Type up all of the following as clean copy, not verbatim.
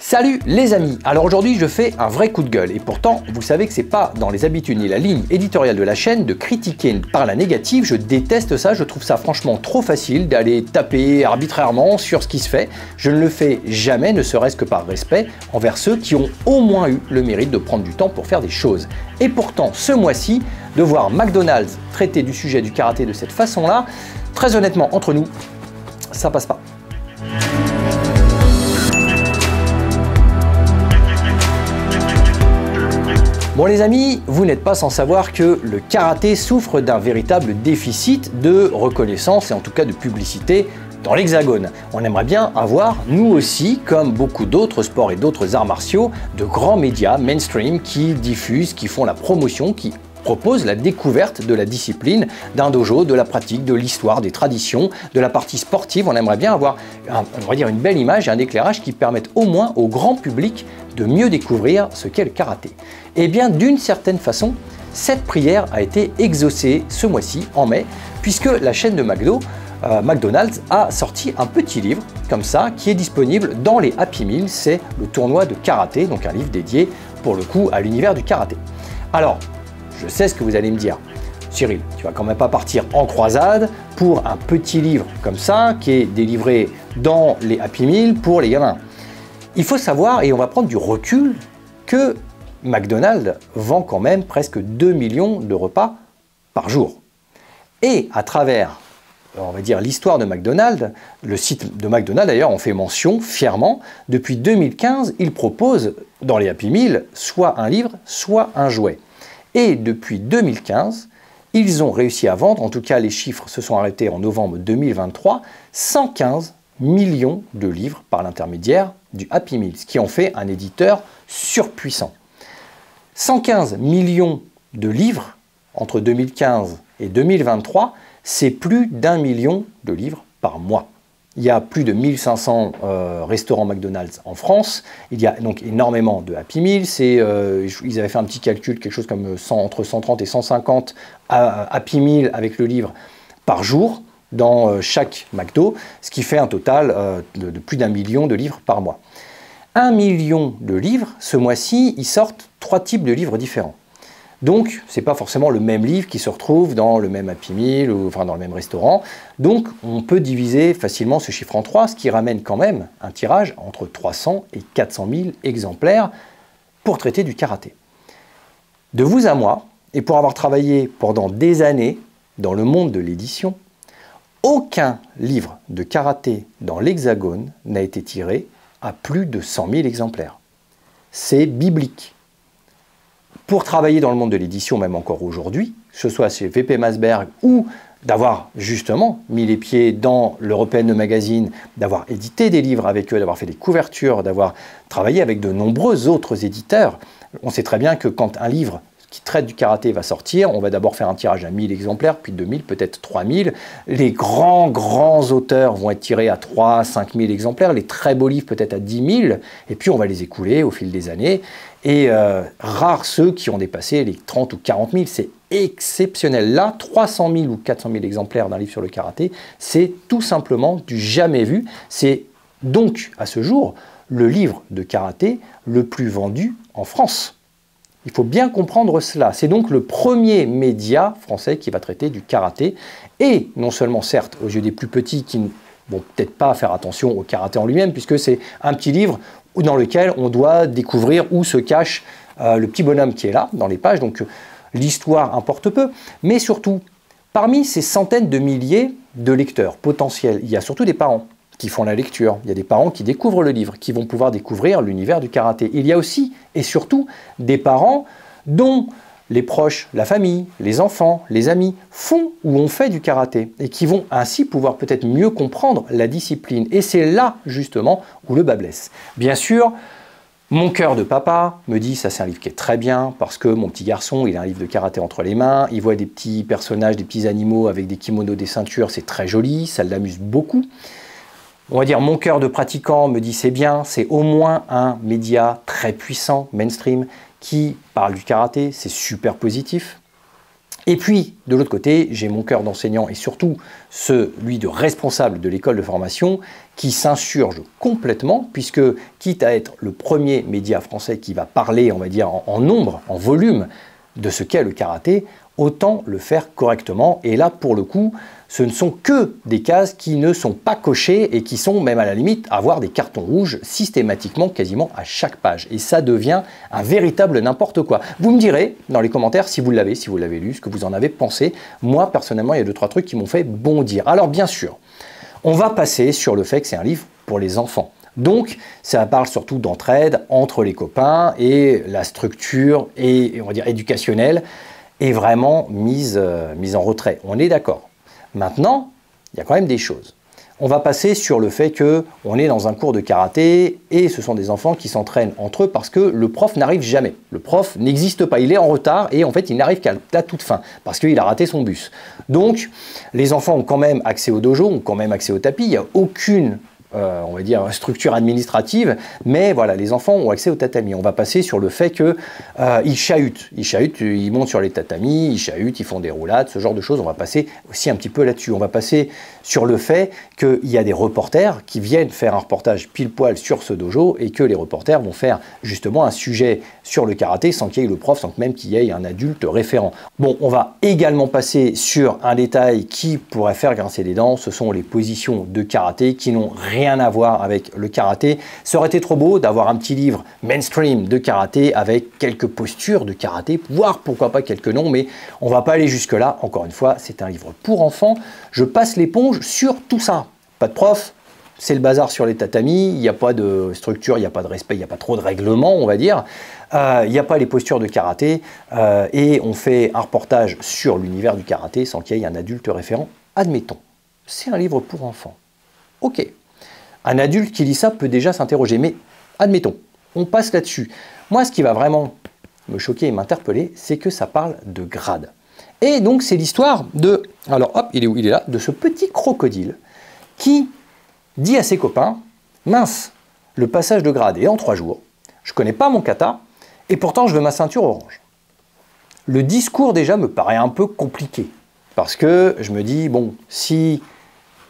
Salut les amis. Alors aujourd'hui je fais un vrai coup de gueule et pourtant vous savez que c'est pas dans les habitudes ni la ligne éditoriale de la chaîne de critiquer par la négative. Je déteste ça, je trouve ça franchement trop facile d'aller taper arbitrairement sur ce qui se fait. Je ne le fais jamais, ne serait-ce que par respect envers ceux qui ont au moins eu le mérite de prendre du temps pour faire des choses. Et pourtant ce mois-ci, de voir McDonald's traiter du sujet du karaté de cette façon-là, très honnêtement entre nous, ça passe pas. Bon les amis, vous n'êtes pas sans savoir que le karaté souffre d'un véritable déficit de reconnaissance et en tout cas de publicité dans l'Hexagone. On aimerait bien avoir, nous aussi, comme beaucoup d'autres sports et d'autres arts martiaux, de grands médias mainstream qui diffusent, qui font la promotion, qui proposent la découverte de la discipline, d'un dojo, de la pratique, de l'histoire, des traditions, de la partie sportive. On aimerait bien avoir une belle image et un éclairage qui permettent au moins au grand public de mieux découvrir ce qu'est le karaté. Et bien d'une certaine façon, cette prière a été exaucée ce mois-ci en mai, puisque la chaîne de McDonald's a sorti un petit livre comme ça qui est disponible dans les Happy Meal. C'est le tournoi de karaté, donc un livre dédié pour le coup à l'univers du karaté. Alors, je sais ce que vous allez me dire. Cyril, tu vas quand même pas partir en croisade pour un petit livre comme ça qui est délivré dans les Happy Meal pour les gamins. Il faut savoir, et on va prendre du recul, que McDonald's vend quand même presque 2 millions de repas par jour. Et à travers, on va dire, l'histoire de McDonald's, le site de McDonald's d'ailleurs en fait mention fièrement, depuis 2015, il propose dans les Happy Meal soit un livre, soit un jouet. Et depuis 2015, ils ont réussi à vendre, en tout cas les chiffres se sont arrêtés en novembre 2023, 115 millions de livres par l'intermédiaire du Happy Meal, ce qui en fait un éditeur surpuissant. 115 millions de livres entre 2015 et 2023, c'est plus d'1 million de livres par mois. Il y a plus de 1500 restaurants McDonald's en France. Il y a donc énormément de Happy Meal. Ils avaient fait un petit calcul, quelque chose comme entre 130 et 150 Happy Meal avec le livre par jour dans chaque McDo, ce qui fait un total de plus d'1 million de livres par mois. 1 million de livres, ce mois-ci, ils sortent 3 types de livres différents. Donc, ce n'est pas forcément le même livre qui se retrouve dans le même Happy Meal ou enfin dans le même restaurant. Donc, on peut diviser facilement ce chiffre en 3, ce qui ramène quand même un tirage entre 300 et 400 000 exemplaires pour traiter du karaté. De vous à moi, et pour avoir travaillé pendant des années dans le monde de l'édition, aucun livre de karaté dans l'Hexagone n'a été tiré à plus de 100 000 exemplaires. C'est biblique. Pour travailler dans le monde de l'édition, même encore aujourd'hui, que ce soit chez VP Masberg ou d'avoir justement mis les pieds dans l'European Magazine, d'avoir édité des livres avec eux, d'avoir fait des couvertures, d'avoir travaillé avec de nombreux autres éditeurs, on sait très bien que quand un livre qui traite du karaté va sortir, on va d'abord faire un tirage à 1000 exemplaires, puis 2000, peut-être 3000. Les grands auteurs vont être tirés à 3 5 000 exemplaires, les très beaux livres peut-être à 10 000, et puis on va les écouler au fil des années. Et rares ceux qui ont dépassé les 30 ou 40 000, c'est exceptionnel. Là, 300 000 ou 400 000 exemplaires d'un livre sur le karaté, c'est tout simplement du jamais vu. C'est donc, à ce jour, le livre de karaté le plus vendu en France. Il faut bien comprendre cela. C'est donc le premier média français qui va traiter du karaté. Et non seulement, certes, aux yeux des plus petits qui ne vont peut-être pas faire attention au karaté en lui-même, puisque c'est un petit livre dans lequel on doit découvrir où se cache le petit bonhomme qui est là, dans les pages. Donc l'histoire importe peu. Mais surtout, parmi ces centaines de milliers de lecteurs potentiels, il y a surtout des parents qui font la lecture. Il y a des parents qui découvrent le livre, qui vont pouvoir découvrir l'univers du karaté. Il y a aussi, et surtout, des parents dont les proches, la famille, les enfants, les amis font ou ont fait du karaté et qui vont ainsi pouvoir peut-être mieux comprendre la discipline. Et c'est là, justement, où le bât blesse. Bien sûr, mon cœur de papa me dit ça c'est un livre qui est très bien parce que mon petit garçon, il a un livre de karaté entre les mains, il voit des petits personnages, des petits animaux avec des kimonos, des ceintures, c'est très joli, ça l'amuse beaucoup. On va dire, mon cœur de pratiquant me dit c'est bien, c'est au moins un média très puissant, mainstream, qui parle du karaté, c'est super positif. Et puis, de l'autre côté, j'ai mon cœur d'enseignant et surtout celui de responsable de l'école de formation qui s'insurge complètement, puisque quitte à être le premier média français qui va parler, on va dire, en nombre, en volume, de ce qu'est le karaté, autant le faire correctement. Et là, pour le coup, ce ne sont que des cases qui ne sont pas cochées et qui sont même à la limite à avoir des cartons rouges systématiquement, quasiment à chaque page. Et ça devient un véritable n'importe quoi. Vous me direz dans les commentaires si vous l'avez lu, ce que vous en avez pensé. Moi, personnellement, il y a 2-3 trucs qui m'ont fait bondir. Alors, bien sûr, on va passer sur le fait que c'est un livre pour les enfants. Donc, ça parle surtout d'entraide entre les copains et la structure, et on va dire éducationnelle, est vraiment mise en retrait. On est d'accord. Maintenant, il y a quand même des choses. On va passer sur le fait qu'on est dans un cours de karaté et ce sont des enfants qui s'entraînent entre eux parce que le prof n'arrive jamais. Le prof n'existe pas, il est en retard et en fait il n'arrive qu'à la toute fin parce qu'il a raté son bus. Donc les enfants ont quand même accès au dojo, ont quand même accès au tapis, il n'y a aucune on va dire structure administrative, mais voilà, les enfants ont accès au tatami. On va passer sur le fait qu'ils chahutent, ils montent sur les tatamis, ils chahutent, ils font des roulades, ce genre de choses. On va passer aussi un petit peu là-dessus. On va passer sur le fait qu'il y a des reporters qui viennent faire un reportage pile poil sur ce dojo et que les reporters vont faire justement un sujet sur le karaté sans qu'il y ait le prof, sans même qu'il y ait un adulte référent. Bon, on va également passer sur un détail qui pourrait faire grincer des dents, ce sont les positions de karaté qui n'ont rien à voir avec le karaté. Ça aurait été trop beau d'avoir un petit livre mainstream de karaté avec quelques postures de karaté, voire pourquoi pas quelques noms, mais on va pas aller jusque là. Encore une fois, c'est un livre pour enfants. Je passe l'éponge sur tout ça. Pas de prof, c'est le bazar sur les tatamis, il n'y a pas de structure, il n'y a pas de respect, il n'y a pas trop de règlement, on va dire. Il n'y a pas les postures de karaté et on fait un reportage sur l'univers du karaté sans qu'il y ait un adulte référent. Admettons, c'est un livre pour enfants. Ok. Un adulte qui lit ça peut déjà s'interroger, mais admettons, on passe là-dessus. Moi, ce qui va vraiment me choquer et m'interpeller, c'est que ça parle de grade. Et donc, c'est l'histoire de, alors hop, il est où? Il est là, de ce petit crocodile qui dit à ses copains, mince, le passage de grade est en 3 jours, je ne connais pas mon kata, et pourtant je veux ma ceinture orange. Le discours déjà me paraît un peu compliqué, parce que je me dis, bon, si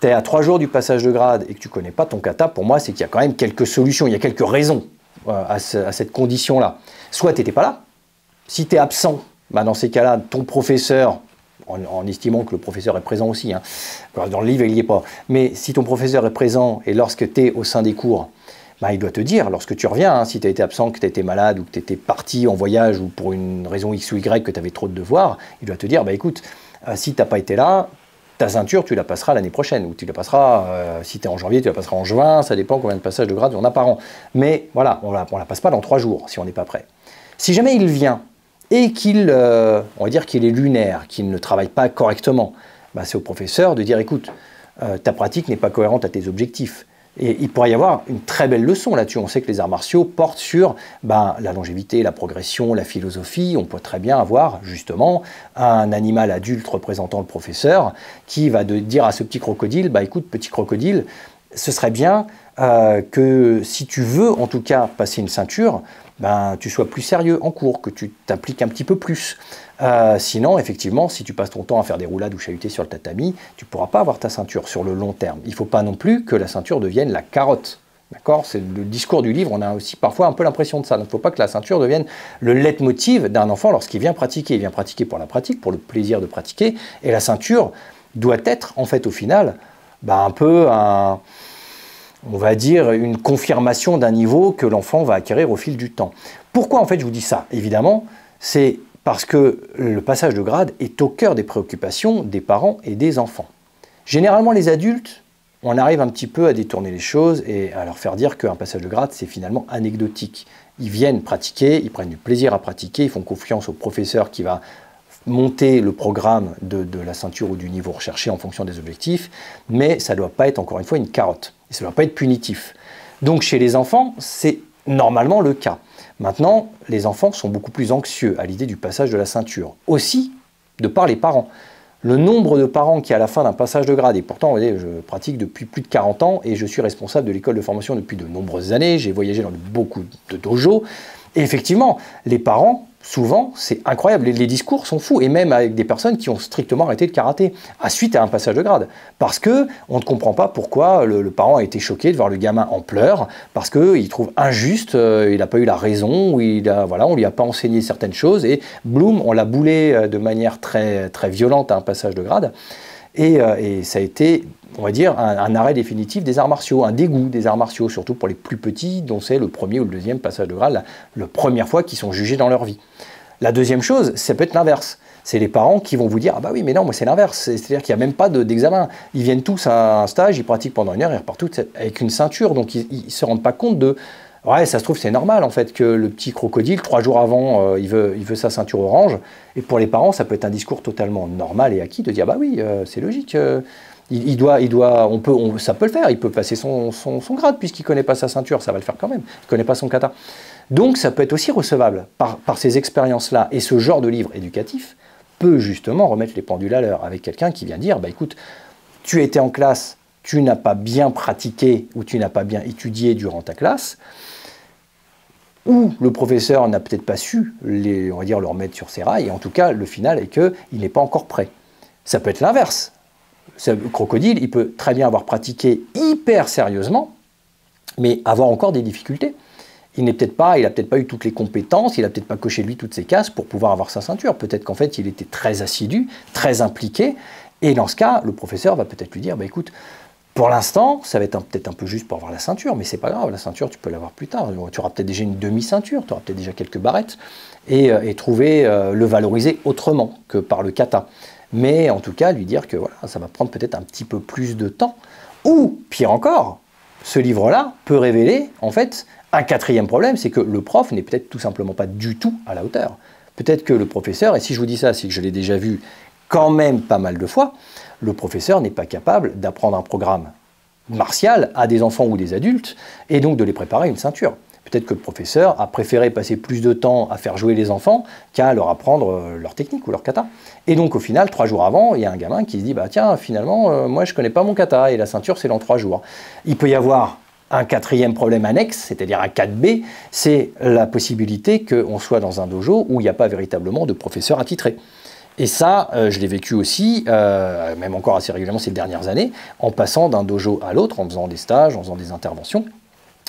tu es à 3 jours du passage de grade et que tu ne connais pas ton kata, pour moi, c'est qu'il y a quand même quelques solutions, il y a quelques raisons à cette condition-là. Soit tu n'étais pas là, si tu es absent, bah dans ces cas-là, ton professeur, en estimant que le professeur est présent aussi, hein, dans le livre il n'y est pas, mais si ton professeur est présent et lorsque tu es au sein des cours, bah, il doit te dire, lorsque tu reviens, hein, si tu as été absent, que tu as été malade ou que tu étais parti en voyage ou pour une raison X ou Y, que tu avais trop de devoirs, il doit te dire, bah, écoute, si tu n'as pas été là, ta ceinture, tu la passeras l'année prochaine, ou tu la passeras, si tu es en janvier, tu la passeras en juin, ça dépend combien de passages de grade on a par an. Mais voilà, on la passe pas dans 3 jours, si on n'est pas prêt. Si jamais il vient, et qu'il, on va dire qu'il est lunaire, qu'il ne travaille pas correctement, bah, c'est au professeur de dire, écoute, ta pratique n'est pas cohérente à tes objectifs. Et il pourrait y avoir une très belle leçon là-dessus. On sait que les arts martiaux portent sur la longévité, la progression, la philosophie. On peut très bien avoir justement un animal adulte représentant le professeur qui va dire à ce petit crocodile, bah écoute petit crocodile, ce serait bien que si tu veux en tout cas passer une ceinture, tu sois plus sérieux en cours, que tu t'impliques un petit peu plus. Sinon, effectivement, si tu passes ton temps à faire des roulades ou chahuter sur le tatami, tu ne pourras pas avoir ta ceinture sur le long terme. Il ne faut pas non plus que la ceinture devienne la carotte. D'accord? C'est le discours du livre, on a aussi parfois un peu l'impression de ça. Il ne faut pas que la ceinture devienne le leitmotiv d'un enfant lorsqu'il vient pratiquer. Il vient pratiquer pour la pratique, pour le plaisir de pratiquer. Et la ceinture doit être, en fait, au final, un peu on va dire, une confirmation d'un niveau que l'enfant va acquérir au fil du temps. Pourquoi en fait je vous dis ça? Évidemment, c'est parce que le passage de grade est au cœur des préoccupations des parents et des enfants. Généralement les adultes, on arrive un petit peu à détourner les choses et à leur faire dire qu'un passage de grade c'est finalement anecdotique. Ils viennent pratiquer, ils prennent du plaisir à pratiquer, ils font confiance au professeur qui va monter le programme de la ceinture ou du niveau recherché en fonction des objectifs, mais ça ne doit pas être encore une fois une carotte. Et ça ne doit pas être punitif. Donc chez les enfants, c'est normalement le cas. Maintenant, les enfants sont beaucoup plus anxieux à l'idée du passage de la ceinture. Aussi, de par les parents. Le nombre de parents qui, à la fin d'un passage de grade, et pourtant, vous voyez, je pratique depuis plus de 40 ans et je suis responsable de l'école de formation depuis de nombreuses années, j'ai voyagé dans beaucoup de dojos, et effectivement, les parents souvent, c'est incroyable, les discours sont fous, et même avec des personnes qui ont strictement arrêté le karaté, à suite à un passage de grade. Parce que on ne comprend pas pourquoi le parent a été choqué de voir le gamin en pleurs, parce qu'il trouve injuste, il n'a pas eu la raison, ou voilà, on ne lui a pas enseigné certaines choses, et boum, on l'a boulé de manière très, très violente à un passage de grade. Et ça a été, on va dire, un arrêt définitif des arts martiaux, un dégoût des arts martiaux, surtout pour les plus petits, dont c'est le premier ou le deuxième passage de grade, la première fois qu'ils sont jugés dans leur vie. La deuxième chose, ça peut être l'inverse. C'est les parents qui vont vous dire « Ah bah oui, mais non, moi c'est l'inverse. » C'est-à-dire qu'il n'y a même pas d'examen. Ils viennent tous à un stage, ils pratiquent pendant 1 heure, ils repartent tous avec une ceinture, donc ils ne se rendent pas compte de « Ouais, ça se trouve, c'est normal en fait que le petit crocodile, 3 jours avant, il veut sa ceinture orange. » Et pour les parents, ça peut être un discours totalement normal et acquis de dire « Bah oui, c'est logique. Ça peut le faire, il peut passer son grade puisqu'il ne connaît pas sa ceinture, ça va le faire quand même, il ne connaît pas son kata. » Donc ça peut être aussi recevable par ces expériences-là. Et ce genre de livre éducatif peut justement remettre les pendules à l'heure avec quelqu'un qui vient dire « Bah écoute, tu étais en classe, tu n'as pas bien pratiqué ou tu n'as pas bien étudié durant ta classe, ou le professeur n'a peut-être pas su, on va dire, le remettre sur ses rails, et en tout cas, le final est qu'il n'est pas encore prêt. » Ça peut être l'inverse. Le crocodile, il peut très bien avoir pratiqué hyper sérieusement, mais avoir encore des difficultés. Il n'a peut-être pas eu toutes les compétences, il n'a peut-être pas coché lui toutes ses cases pour pouvoir avoir sa ceinture. Peut-être qu'en fait, il était très assidu, très impliqué, et dans ce cas, le professeur va peut-être lui dire, bah écoute, pour l'instant, ça va être peut-être un peu juste pour avoir la ceinture, mais c'est pas grave, la ceinture, tu peux l'avoir plus tard. Tu auras peut-être déjà une demi-ceinture, tu auras peut-être déjà quelques barrettes, et trouver, le valoriser autrement que par le kata. Mais en tout cas, lui dire que voilà, ça va prendre peut-être un petit peu plus de temps. Ou, pire encore, ce livre-là peut révéler, en fait, un quatrième problème, c'est que le prof n'est peut-être tout simplement pas du tout à la hauteur. Peut-être que le professeur, et si je vous dis ça, c'est que je l'ai déjà vu quand même pas mal de fois, le professeur n'est pas capable d'apprendre un programme martial à des enfants ou des adultes, et donc de les préparer à une ceinture. Peut-être que le professeur a préféré passer plus de temps à faire jouer les enfants qu'à leur apprendre leur technique ou leur kata. Et donc au final, 3 jours avant, il y a un gamin qui se dit « Bah tiens, finalement, moi je connais pas mon kata, et la ceinture c'est dans 3 jours. » Il peut y avoir un quatrième problème annexe, c'est-à-dire un 4B, c'est la possibilité qu'on soit dans un dojo où il n'y a pas véritablement de professeur attitré. Et ça, je l'ai vécu aussi, même encore assez régulièrement ces dernières années, en passant d'un dojo à l'autre, en faisant des stages, en faisant des interventions,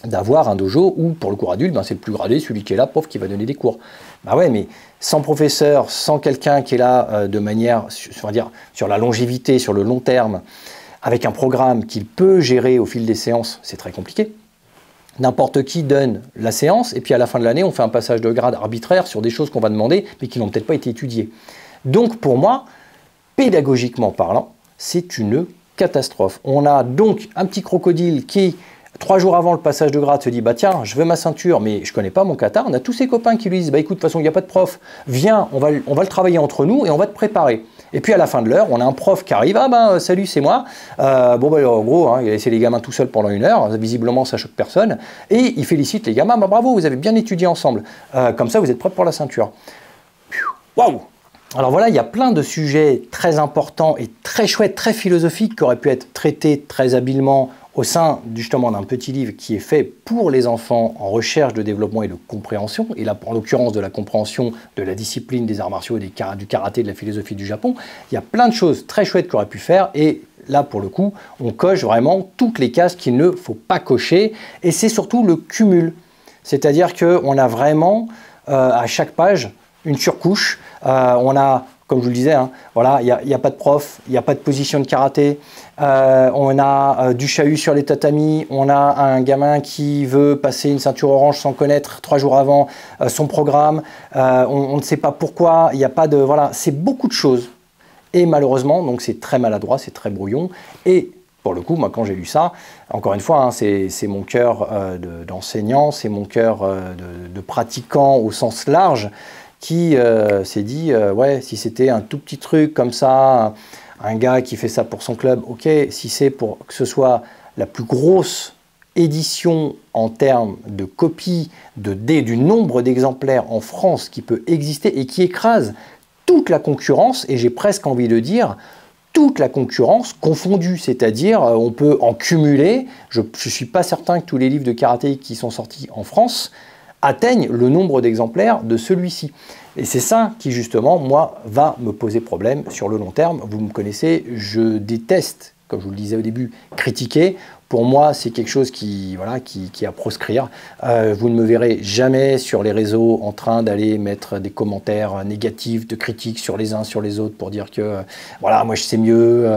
d'avoir un dojo où, pour le cours adulte, c'est le plus gradé, celui qui est là, prof, qui va donner des cours. Bah ouais, mais sans professeur, sans quelqu'un qui est là de manière, on va dire, sur la longévité, sur le long terme, avec un programme qu'il peut gérer au fil des séances, c'est très compliqué. N'importe qui donne la séance, et puis à la fin de l'année, on fait un passage de grade arbitraire sur des choses qu'on va demander, mais qui n'ont peut-être pas été étudiées. Donc pour moi, pédagogiquement parlant, c'est une catastrophe. On a donc un petit crocodile qui, 3 jours avant le passage de grade, se dit « Bah tiens, je veux ma ceinture, mais je connais pas mon kata. » On a tous ses copains qui lui disent « Bah écoute, de toute façon, il n'y a pas de prof. Viens, on va le travailler entre nous et on va te préparer. » Et puis à la fin de l'heure, on a un prof qui arrive « Ah ben salut, c'est moi. » En gros, il a laissé les gamins tout seuls pendant 1 heure. Visiblement, ça choque personne. Et il félicite les gamins « Bah bravo, vous avez bien étudié ensemble. Comme ça, vous êtes prêts pour la ceinture. » Waouh! Alors voilà, il y a plein de sujets très importants et très chouettes, très philosophiques qui auraient pu être traités très habilement au sein justement d'un petit livre qui est fait pour les enfants en recherche de développement et de compréhension, et là en l'occurrence de la compréhension de la discipline des arts martiaux, du karaté, de la philosophie du Japon. Il y a plein de choses très chouettes qu'on aurait pu faire, et là pour le coup, on coche vraiment toutes les cases qu'il ne faut pas cocher, et c'est surtout le cumul. C'est-à-dire qu'on a vraiment à chaque page une surcouche, on a, comme je vous le disais, voilà, il n'y a pas de prof, il n'y a pas de position de karaté, on a du chahut sur les tatamis, on a un gamin qui veut passer une ceinture orange sans connaître 3 jours avant son programme, on ne sait pas pourquoi, il n'y a pas de... Voilà, c'est beaucoup de choses. Et malheureusement, donc c'est très maladroit, c'est très brouillon, et pour le coup, moi quand j'ai lu ça, encore une fois, c'est mon cœur d'enseignant, c'est mon cœur de pratiquant au sens large, qui s'est dit, ouais, si c'était un tout petit truc comme ça, un gars qui fait ça pour son club, ok, si c'est pour que ce soit la plus grosse édition en termes de copies, du nombre d'exemplaires en France qui peut exister et qui écrase toute la concurrence, et j'ai presque envie de dire toute la concurrence confondue, c'est-à-dire on peut en cumuler, je ne suis pas certain que tous les livres de karaté qui sont sortis en France atteigne le nombre d'exemplaires de celui-ci. Et c'est ça qui, justement, moi, va me poser problème sur le long terme. Vous me connaissez, je déteste, comme je vous le disais au début, critiquer. Pour moi, c'est quelque chose qui est à proscrire. Vous ne me verrez jamais sur les réseaux en train d'aller mettre des commentaires négatifs, de critiques sur les uns, sur les autres pour dire que voilà, moi je sais mieux,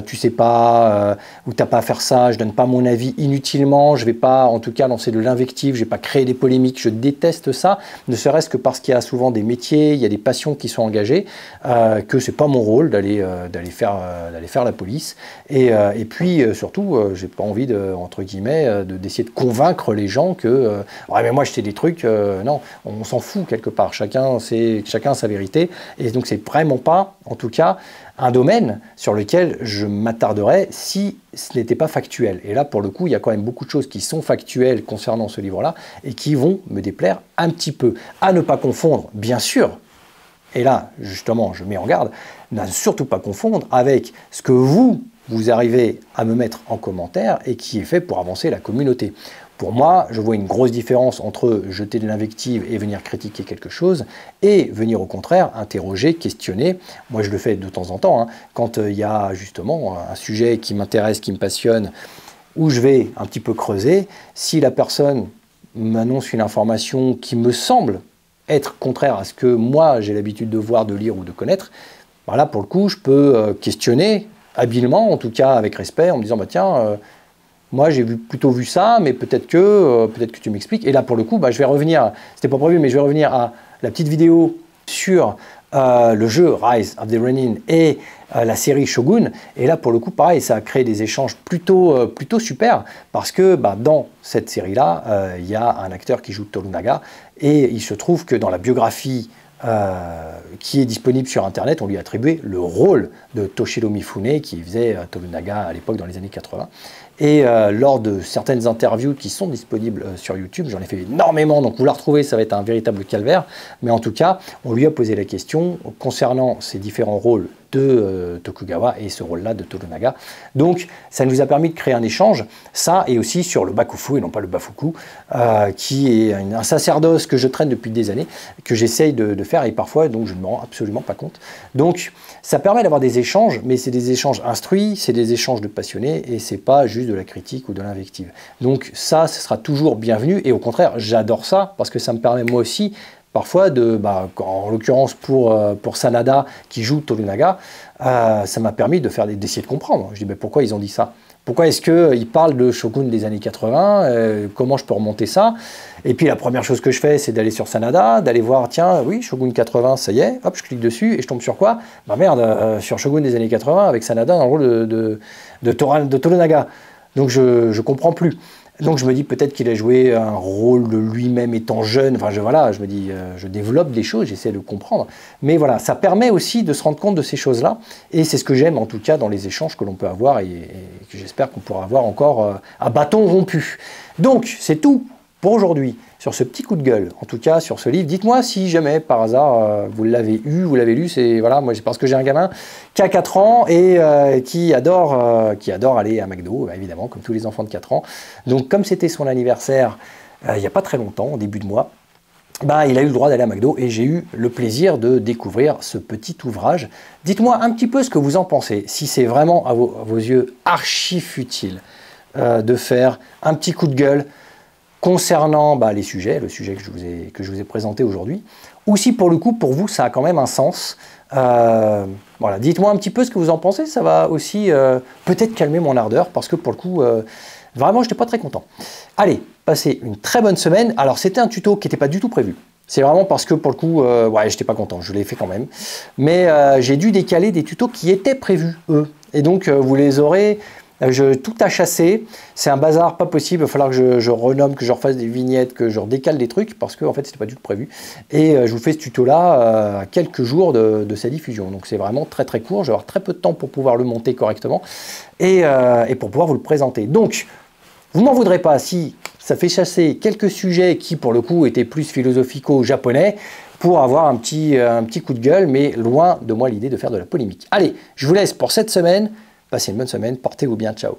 tu sais pas, ou t'as pas à faire ça, je donne pas mon avis inutilement, je vais pas en tout cas lancer de l'invective, je vais pas créer des polémiques, je déteste ça, ne serait-ce que parce qu'il y a souvent des métiers, il y a des passions qui sont engagées, que c'est pas mon rôle d'aller faire la police. Et puis surtout, j'ai pas envie de, entre guillemets, d'essayer de convaincre les gens que ouais, mais moi je sais des trucs, non, on s'en fout quelque part, chacun a sa vérité, et donc c'est vraiment pas, en tout cas, un domaine sur lequel je m'attarderais si ce n'était pas factuel. Et là, pour le coup, il y a quand même beaucoup de choses qui sont factuelles concernant ce livre-là et qui vont me déplaire un petit peu. À ne pas confondre, bien sûr, et là, justement, je mets en garde, ne surtout pas confondre avec ce que vous arrivez à me mettre en commentaire et qui est fait pour avancer la communauté. Pour moi, je vois une grosse différence entre jeter de l'invective et venir critiquer quelque chose et venir au contraire interroger, questionner. Moi, je le fais de temps en temps, hein, quand il y a justement un sujet qui m'intéresse, qui me passionne, où je vais un petit peu creuser. Si la personne m'annonce une information qui me semble être contraire à ce que moi j'ai l'habitude de voir, de lire ou de connaître, ben là pour le coup je peux questionner habilement, en tout cas avec respect, en me disant bah tiens, moi j'ai plutôt vu ça, mais peut-être que tu m'expliques. Et là pour le coup, bah, je vais revenir, c'était pas prévu, mais je vais revenir à la petite vidéo sur le jeu Rise of the Ronin et la série Shogun. Et là pour le coup pareil, ça a créé des échanges plutôt super, parce que bah, dans cette série là il y a un acteur qui joue Toranaga, et il se trouve que dans la biographie qui est disponible sur internet, on lui a attribué le rôle de Toshiro Mifune qui faisait Toranaga à l'époque dans les années 80. Et lors de certaines interviews qui sont disponibles sur YouTube, j'en ai fait énormément, donc vous la retrouvez, ça va être un véritable calvaire, mais en tout cas, on lui a posé la question concernant ces différents rôles de Tokugawa et ce rôle-là de Toranaga. Donc, ça nous a permis de créer un échange, ça, et aussi sur le bakufu et non pas le bafuku, qui est un sacerdoce que je traîne depuis des années, que j'essaye de faire, et parfois, donc, je ne me rends absolument pas compte. Donc, ça permet d'avoir des échanges, mais c'est des échanges instruits, c'est des échanges de passionnés, et c'est pas juste de la critique ou de l'invective. Donc ça, ce sera toujours bienvenu, et au contraire, j'adore ça, parce que ça me permet moi aussi, parfois, en l'occurrence pour Sanada, qui joue Toranaga, ça m'a permis d'essayer de comprendre. Je dis, mais pourquoi ils ont dit ça? Pourquoi est-ce qu'ils parlent de Shogun des années 80? Comment je peux remonter ça? Et puis la première chose que je fais, c'est d'aller sur Sanada, d'aller voir, tiens, oui, Shogun 80, ça y est, hop, je clique dessus et je tombe sur quoi? Bah merde, sur Shogun des années 80, avec Sanada dans le rôle de Toranaga. Donc je comprends plus. Donc je me dis peut-être qu'il a joué un rôle de lui-même étant jeune. Enfin je me dis, je développe des choses, j'essaie de comprendre. Mais voilà, ça permet aussi de se rendre compte de ces choses-là. Et c'est ce que j'aime en tout cas dans les échanges que l'on peut avoir et que j'espère qu'on pourra avoir encore à bâton rompu. Donc c'est tout pour aujourd'hui sur ce petit coup de gueule, en tout cas sur ce livre. Dites-moi si jamais par hasard vous l'avez eu, vous l'avez lu. C'est voilà, moi c'est parce que j'ai un gamin qui a 4 ans et qui adore aller à McDo, évidemment, comme tous les enfants de 4 ans. Donc comme c'était son anniversaire il n'y a pas très longtemps, au début de mois, bah, il a eu le droit d'aller à McDo et j'ai eu le plaisir de découvrir ce petit ouvrage. Dites-moi un petit peu ce que vous en pensez, si c'est vraiment à vos yeux archi futile de faire un petit coup de gueule concernant le sujet que je vous ai présenté aujourd'hui, ou si pour le coup, pour vous, ça a quand même un sens. Voilà, dites-moi un petit peu ce que vous en pensez, ça va aussi peut-être calmer mon ardeur, parce que pour le coup, vraiment, je n'étais pas très content. Allez, passez une très bonne semaine. Alors, c'était un tuto qui n'était pas du tout prévu. C'est vraiment parce que pour le coup, ouais, j'étais pas content, je l'ai fait quand même. Mais j'ai dû décaler des tutos qui étaient prévus, eux. Et donc, vous les aurez... tout a chassé, c'est un bazar pas possible, il va falloir que je renomme, que je refasse des vignettes, que je redécale des trucs, parce que en fait c'était pas du tout prévu. Et je vous fais ce tuto là à quelques jours de sa diffusion, donc c'est vraiment très très court, je vais avoir très peu de temps pour pouvoir le monter correctement et pour pouvoir vous le présenter. Donc vous m'en voudrez pas si ça fait chasser quelques sujets qui pour le coup étaient plus philosophico-japonais, pour avoir un petit coup de gueule, mais loin de moi l'idée de faire de la polémique. Allez, je vous laisse pour cette semaine. Passez une bonne semaine, portez-vous bien, ciao.